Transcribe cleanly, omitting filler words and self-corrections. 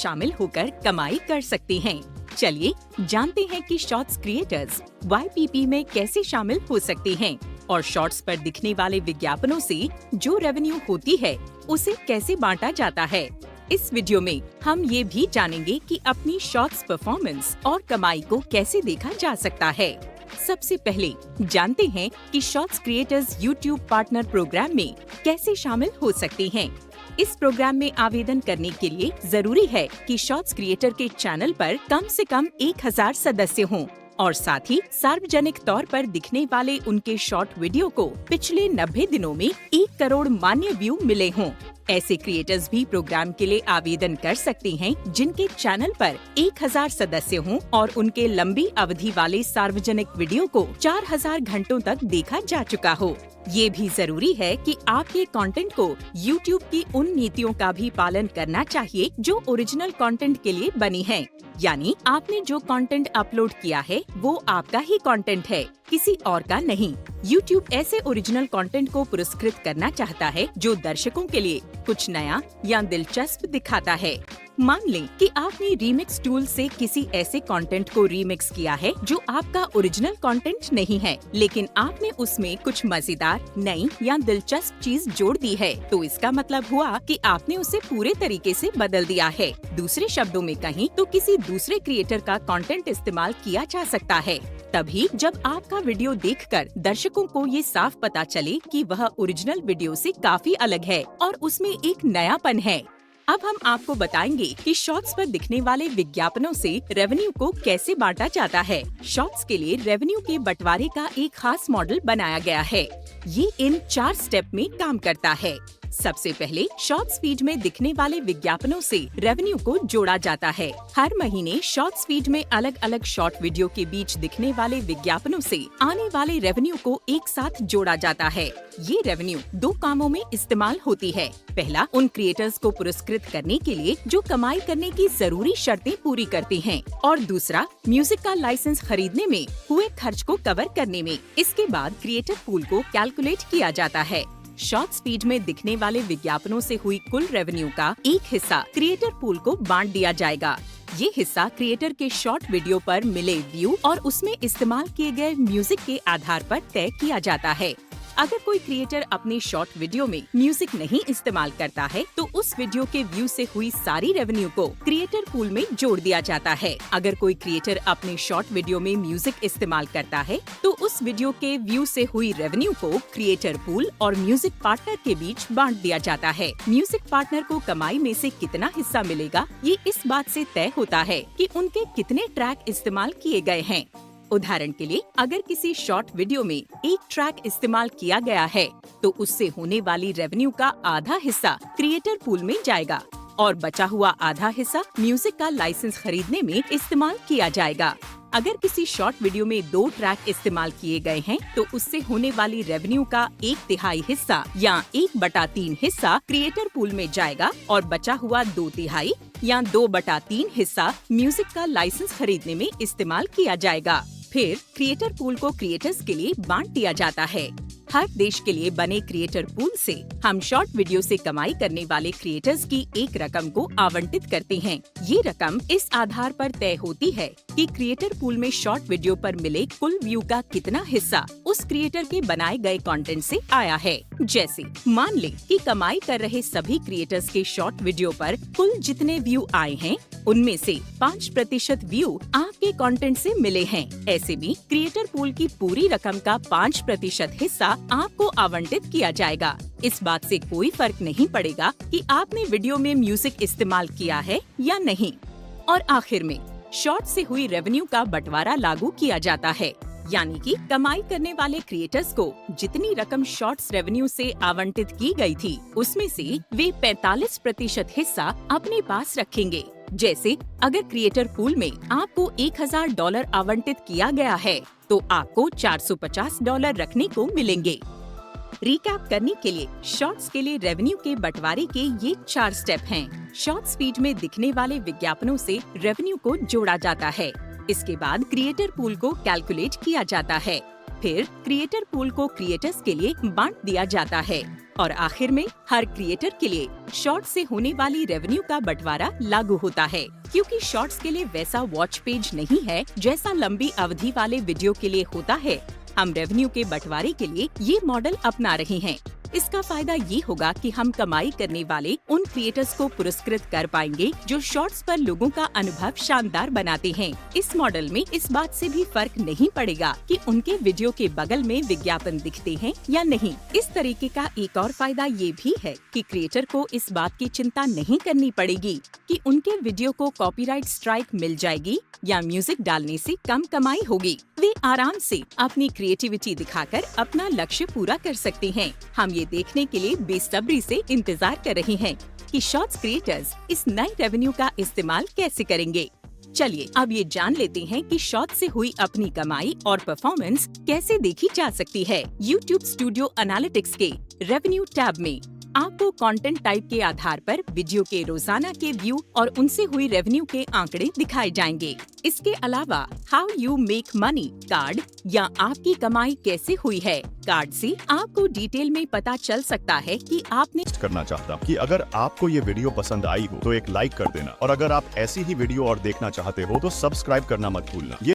शामिल होकर कमाई कर सकते हैं। चलिए जानते हैं कि शॉर्ट्स क्रिएटर्स YPP में कैसे शामिल हो सकते हैं और शॉर्ट्स पर दिखने वाले विज्ञापनों से जो रेवेन्यू होती है उसे कैसे बांटा जाता है। इस वीडियो में हम ये भी जानेंगे कि अपनी शॉर्ट्स परफॉर्मेंस और कमाई को कैसे देखा जा सकता है। सबसे पहले जानते हैं कि shorts creators YouTube partner program में कैसे शामिल हो सकते हैं। इस प्रोग्राम में आवेदन करने के लिए जरूरी है कि शॉर्ट्स क्रिएटर के चैनल पर कम से कम 1000 सदस्य हों और साथ ही सार्वजनिक तौर पर दिखने वाले उनके शॉर्ट वीडियो को पिछले 90 दिनों में 1 करोड़ मान्य व्यू मिले हों। ऐसे क्रिएटर्स भी प्रोग्राम के लिए आवेदन कर सकते हैं जिनके चैनल पर 1000 सदस्य हों और उनके लंबी अवधि वाले सार्वजनिक वीडियो को 4000 घंटों तक देखा जा चुका हो। ये भी जरूरी है कि आपके कंटेंट को YouTube की उन नीतियों का भी पालन करना चाहिए जो ओरिजिनल कंटेंट के लिए बनी है। यानी आपने जो कंटेंट अपलोड किया है वो आपका ही कंटेंट है, किसी और का नहीं। YouTube ऐसे ओरिजिनल कंटेंट को पुरस्कृत करना चाहता है जो दर्शकों के लिए कुछ नया या दिलचस्प दिखाता है। मान लें कि आपने रीमिक्स टूल से किसी ऐसे कंटेंट को रीमिक्स किया है जो आपका ओरिजिनल कंटेंट नहीं है, लेकिन आपने उसमें कुछ मजेदार, नई या दिलचस्प चीज जोड़ दी है, तो इसका मतलब हुआ कि आपने उसे पूरे तरीके से बदल दिया है। दूसरे शब्दों में कहीं तो किसी दूसरे क्रिएटर का कंटेंट इस्तेमाल किया जा सकता है। तभी जब आपका वीडियो देखकर दर्शकों को ये साफ पता चले कि वह ओरिजिनल वीडियो से काफी अलग है और उसमें एक नयापन है। अब हम आपको बताएंगे कि शॉर्ट्स पर दिखने वाले विज्ञापनों से रेवेन्यू को कैसे बांटा जाता है। शॉर्ट्स के लिए रेवेन्यू के बंटवारे का एक खास मॉडल बनाया गया है। ये इन 4 स्टेप में काम करता है। सबसे पहले शॉर्ट्स फीड में दिखने वाले विज्ञापनों से रेवेन्यू को जोड़ा जाता है। हर महीने शॉर्ट्स फीड में अलग अलग शॉर्ट वीडियो के बीच दिखने वाले विज्ञापनों से आने वाले रेवेन्यू को एक साथ जोड़ा जाता है। ये रेवेन्यू 2 कामों में इस्तेमाल होती है। पहला, उन क्रिएटर्स को पुरस्कृत करने के लिए जो कमाई करने की जरूरी शर्तें पूरी करते हैं, और दूसरा, म्यूजिक का लाइसेंस खरीदने में हुए खर्च को कवर करने में। इसके बाद क्रिएटर पूल को कैलकुलेट किया जाता है। शॉर्ट्स फीड में दिखने वाले विज्ञापनों से हुई कुल रेवेन्यू का एक हिस्सा क्रिएटर पूल को बांट दिया जाएगा। ये हिस्सा क्रिएटर के शॉर्ट वीडियो पर मिले व्यू और उसमें इस्तेमाल किए गए म्यूजिक के आधार पर तय किया जाता है। अगर कोई क्रिएटर अपने शॉर्ट वीडियो में म्यूजिक नहीं इस्तेमाल करता है तो उस वीडियो के व्यू से हुई सारी रेवेन्यू को क्रिएटर पूल में जोड़ दिया जाता है। अगर कोई क्रिएटर अपने शॉर्ट वीडियो में म्यूजिक इस्तेमाल करता है तो उस वीडियो के व्यू से हुई रेवेन्यू को क्रिएटर पूल और म्यूजिक पार्टनर के बीच बांट दिया जाता है। म्यूजिक पार्टनर को कमाई में से कितना हिस्सा मिलेगा ये इस बात से तय होता है कि उनके कितने ट्रैक इस्तेमाल किए गए हैं। उदाहरण के लिए, अगर किसी शॉर्ट वीडियो में एक ट्रैक इस्तेमाल किया गया है तो उससे होने वाली रेवेन्यू का आधा हिस्सा क्रिएटर पूल में जाएगा और बचा हुआ आधा हिस्सा म्यूजिक का लाइसेंस खरीदने में इस्तेमाल किया जाएगा। अगर किसी शॉर्ट वीडियो में 2 ट्रैक इस्तेमाल किए गए हैं तो उससे होने वाली रेवेन्यू का 1/3 हिस्सा या 1/3 हिस्सा क्रिएटर पूल में जाएगा और बचा हुआ 2/3 या 2/3 हिस्सा म्यूजिक का लाइसेंस खरीदने में इस्तेमाल किया जाएगा। फिर क्रिएटर पूल को क्रिएटर्स के लिए बांट दिया जाता है। हर देश के लिए बने क्रिएटर पूल से हम शॉर्ट वीडियो से कमाई करने वाले क्रिएटर्स की एक रकम को आवंटित करते हैं। ये रकम इस आधार पर तय होती है कि क्रिएटर पूल में शॉर्ट वीडियो पर मिले कुल व्यू का कितना हिस्सा उस क्रिएटर के बनाए गए कंटेंट से आया है। जैसे मान लें कि कमाई कर रहे सभी क्रिएटर्स के शॉर्ट वीडियो पर कुल जितने व्यू आए हैं उनमें से 5% व्यू आपके कंटेंट से मिले हैं। ऐसे में क्रिएटर पूल की पूरी रकम का 5% हिस्सा आपको आवंटित किया जाएगा। इस बात से कोई फर्क नहीं पड़ेगा कि आपने वीडियो में म्यूजिक इस्तेमाल किया है या नहीं। और आखिर में शॉर्ट से हुई रेवेन्यू का बंटवारा लागू किया जाता है, यानी कि कमाई करने वाले क्रिएटर्स को जितनी रकम शॉर्ट्स रेवेन्यू से आवंटित की गई थी उसमें से वे 45% हिस्सा अपने पास रखेंगे। जैसे अगर क्रिएटर पूल में आपको $1000 आवंटित किया गया है तो आपको $450 रखने को मिलेंगे। रिकैप करने के लिए शॉर्ट्स के लिए रेवेन्यू के बंटवारे के ये 4 स्टेप हैं। शॉर्ट्स फीड में दिखने वाले विज्ञापनों से रेवेन्यू को जोड़ा जाता है। इसके बाद क्रिएटर पूल को कैलकुलेट किया जाता है। फिर क्रिएटर पूल को क्रिएटर्स के लिए बांट दिया जाता है। और आखिर में हर क्रिएटर के लिए शॉर्ट्स से होने वाली रेवेन्यू का बंटवारा लागू होता है, क्योंकि शॉर्ट्स के लिए वैसा वॉच पेज नहीं है जैसा लंबी अवधि वाले वीडियो के लिए होता है। हम रेवेन्यू के बंटवारे के लिए ये मॉडल अपना रहे हैं। इसका फायदा ये होगा कि हम कमाई करने वाले उन क्रिएटर्स को पुरस्कृत कर पाएंगे जो शॉर्ट्स पर लोगों का अनुभव शानदार बनाते हैं। इस मॉडल में इस बात से भी फर्क नहीं पड़ेगा कि उनके वीडियो के बगल में विज्ञापन दिखते हैं या नहीं। इस तरीके का एक और फायदा ये भी है कि क्रिएटर को इस बात की चिंता नहीं करनी पड़ेगी कि उनके वीडियो को कॉपीराइट स्ट्राइक मिल जाएगी या म्यूजिक डालने से कम कमाई होगी। वे आराम से अपनी क्रिएटिविटी दिखाकर अपना लक्ष्य पूरा कर सकते हैं। हम ये देखने के लिए बेसब्री से इंतजार कर रहे हैं कि शॉर्ट्स क्रिएटर्स इस नए रेवेन्यू का इस्तेमाल कैसे करेंगे। चलिए अब ये जान लेते हैं कि शॉर्ट्स से हुई अपनी कमाई और परफॉर्मेंस कैसे देखी जा सकती है। YouTube स्टूडियो एनालिटिक्स के रेवेन्यू टैब में आपको कंटेंट टाइप के आधार पर वीडियो के रोजाना के व्यू और उनसे हुई रेवेन्यू के आंकड़े दिखाए जाएंगे। इसके अलावा how you make money card या आपकी कमाई कैसे हुई है कार्ड से आपको डिटेल में पता चल सकता है कि आपने करना चाहता हूँ कि अगर आपको ये वीडियो पसंद आई हो तो एक लाइक कर देना, और अगर आप ऐसी ही वीडियो और देखना चाहते हो तो सब्सक्राइब करना मत भूलना।